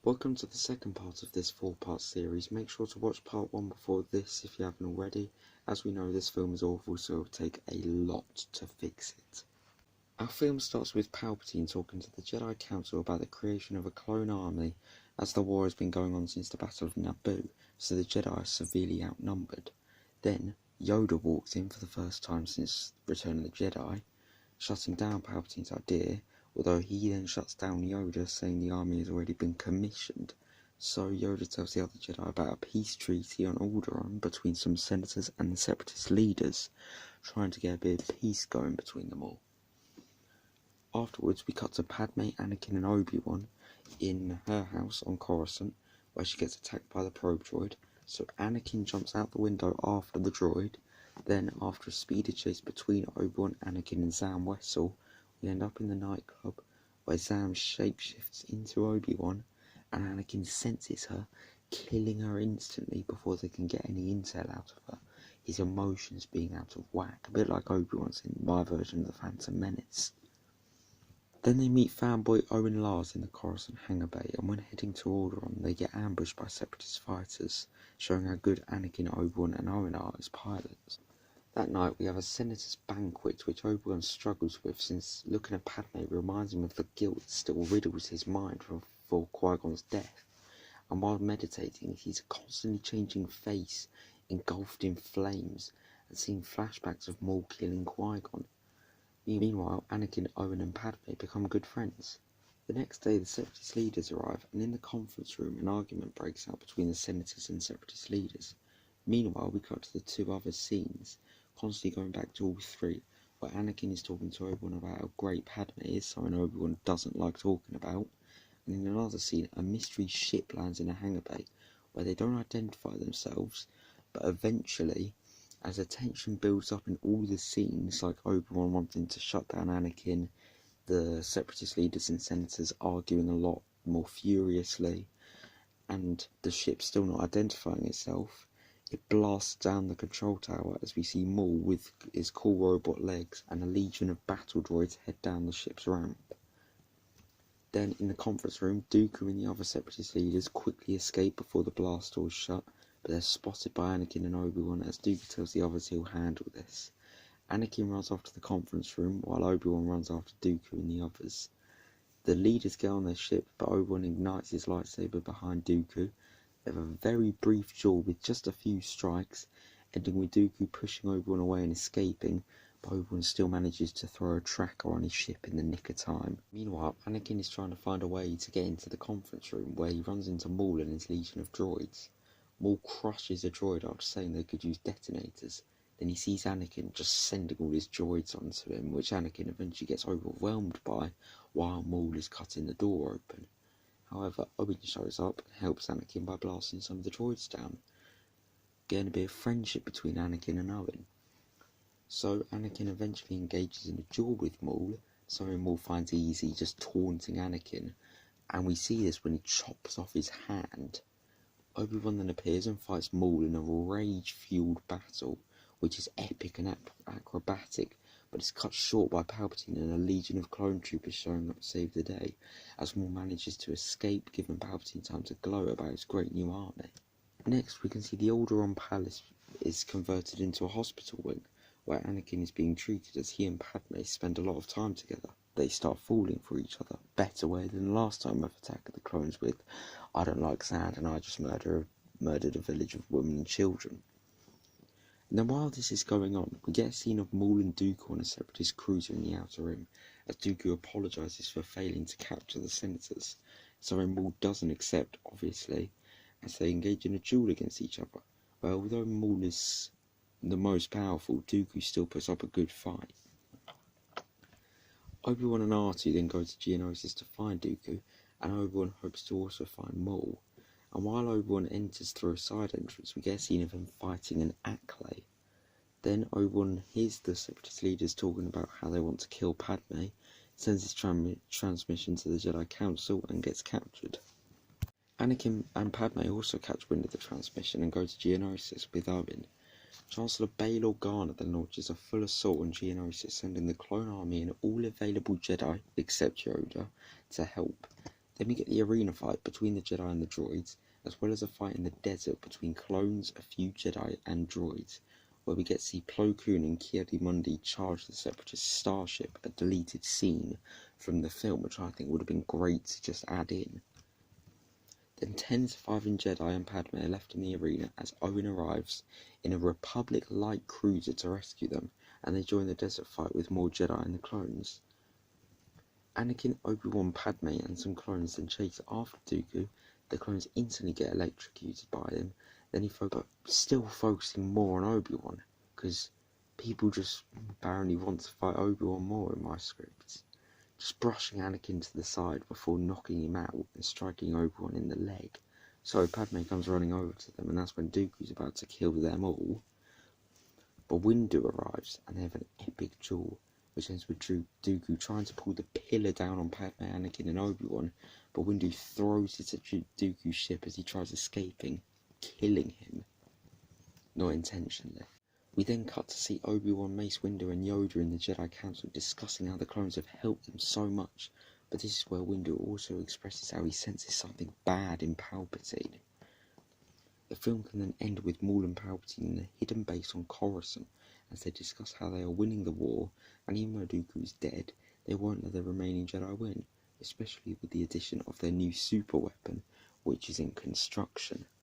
Welcome to the second part of this 4-part series. Make sure to watch part 1 before this if you haven't already. As we know, this film is awful, so it will take a lot to fix it. Our film starts with Palpatine talking to the Jedi Council about the creation of a clone army, as the war has been going on since the Battle of Naboo, so the Jedi are severely outnumbered. Then, Yoda walks in for the first time since Return of the Jedi, shutting down Palpatine's idea, although he then shuts down Yoda, saying the army has already been commissioned. So Yoda tells the other Jedi about a peace treaty on Alderaan between some senators and the Separatist leaders, trying to get a bit of peace going between them all. Afterwards, we cut to Padme, Anakin and Obi-Wan in her house on Coruscant, where she gets attacked by the probe droid, so Anakin jumps out the window after the droid. Then, after a speedy chase between Obi-Wan, Anakin and Zam Wesell, we end up in the nightclub, where Zam shapeshifts into Obi-Wan, and Anakin senses her, killing her instantly before they can get any intel out of her, his emotions being out of whack, a bit like Obi-Wan's in my version of the Phantom Menace. Then they meet fanboy Owen Lars in the Coruscant hangar bay, and when heading to Alderaan, they get ambushed by Separatist fighters, showing how good Anakin, Obi-Wan and Owen are as pilots. That night we have a senator's banquet, which Obi-Wan struggles with, since looking at Padme reminds him of the guilt that still riddles his mind for Qui-Gon's death, and while meditating he sees a constantly changing face engulfed in flames, and seeing flashbacks of Maul killing Qui-Gon. Meanwhile, Anakin, Owen and Padme become good friends. The next day the Separatist leaders arrive, and in the conference room an argument breaks out between the senators and Separatist leaders. Meanwhile, we cut to the two other scenes, constantly going back to all three, where Anakin is talking to Obi-Wan about how great Padme is, something Obi-Wan doesn't like talking about, and in another scene a mystery ship lands in a hangar bay, where they don't identify themselves, but eventually, as the tension builds up in all the scenes, like Obi-Wan wanting to shut down Anakin, the Separatist leaders and senators arguing a lot more furiously, and the ship still not identifying itself, it blasts down the control tower as we see Maul with his cool robot legs and a legion of battle droids head down the ship's ramp. Then in the conference room, Dooku and the other Separatist leaders quickly escape before the blast doors shut, but they're spotted by Anakin and Obi-Wan as Dooku tells the others he'll handle this. Anakin runs off to the conference room while Obi-Wan runs after Dooku and the others. The leaders get on their ship, but Obi-Wan ignites his lightsaber behind Dooku. They have a very brief duel with just a few strikes, ending with Dooku pushing Obi-Wan away and escaping, but Obi-Wan still manages to throw a tracker on his ship in the nick of time. Meanwhile, Anakin is trying to find a way to get into the conference room, where he runs into Maul and his legion of droids. Maul crushes a droid after saying they could use detonators. Then he sees Anakin just sending all his droids onto him, which Anakin eventually gets overwhelmed by while Maul is cutting the door open. However, Owen shows up and helps Anakin by blasting some of the droids down, getting a bit of friendship between Anakin and Owen. So Anakin eventually engages in a duel with Maul, something Maul finds easy, just taunting Anakin, and we see this when he chops off his hand. Obi-Wan then appears and fights Maul in a rage-fueled battle, which is epic and acrobatic, but is cut short by Palpatine and a legion of clone troopers showing up to save the day, as Maul manages to escape, giving Palpatine time to gloat about his great new army. Next, we can see the Alderaan Palace is converted into a hospital wing, where Anakin is being treated as he and Padme spend a lot of time together. They start falling for each other, better way than the last time of Attack of the Clones with "I don't like sand and I just murdered a village of women and children." And then while this is going on, we get a scene of Maul and Dooku on a Separatist cruiser in the Outer Rim, as Dooku apologises for failing to capture the senators, something Maul doesn't accept, obviously, as they engage in a duel against each other, where although Maul is the most powerful, Dooku still puts up a good fight. Obi-Wan and R2 then go to Geonosis to find Dooku, and Obi-Wan hopes to also find Maul. And while Obi-Wan enters through a side entrance, we get a scene of him fighting an Acklay. Then Obi-Wan hears the Separatist leaders talking about how they want to kill Padme, sends his transmission to the Jedi Council and gets captured. Anakin and Padme also catch wind of the transmission and go to Geonosis with Owen. Chancellor Bail Organa then launches a full assault on Geonosis, sending the clone army and all available Jedi, except Yoda, to help. Then we get the arena fight between the Jedi and the droids, as well as a fight in the desert between clones, a few Jedi and droids, where we get to see Plo Koon and Ki-Adi-Mundi charge the Separatist starship, a deleted scene from the film, which I think would have been great to just add in. Then 10 surviving Jedi and Padme are left in the arena as Owen arrives in a Republic light cruiser to rescue them, and they join the desert fight with more Jedi and the clones. Anakin, Obi-Wan, Padme and some clones then chase after Dooku. The clones instantly get electrocuted by him. Then still focusing more on Obi-Wan, because people just apparently want to fight Obi-Wan more in my scripts. Just brushing Anakin to the side before knocking him out and striking Obi-Wan in the leg. So Padme comes running over to them, and that's when Dooku's about to kill them all. But Windu arrives, and they have an epic duel, which ends with Dooku trying to pull the pillar down on Padme, Anakin and Obi-Wan, but Windu throws it at Dooku's ship as he tries escaping, killing him. Not intentionally. We then cut to see Obi-Wan, Mace Windu and Yoda in the Jedi Council discussing how the clones have helped them so much, but this is where Windu also expresses how he senses something bad in Palpatine. The film can then end with Maul and Palpatine in a hidden base on Coruscant as they discuss how they are winning the war, and even though Dooku is dead, they won't let the remaining Jedi win, especially with the addition of their new super weapon, which is in construction.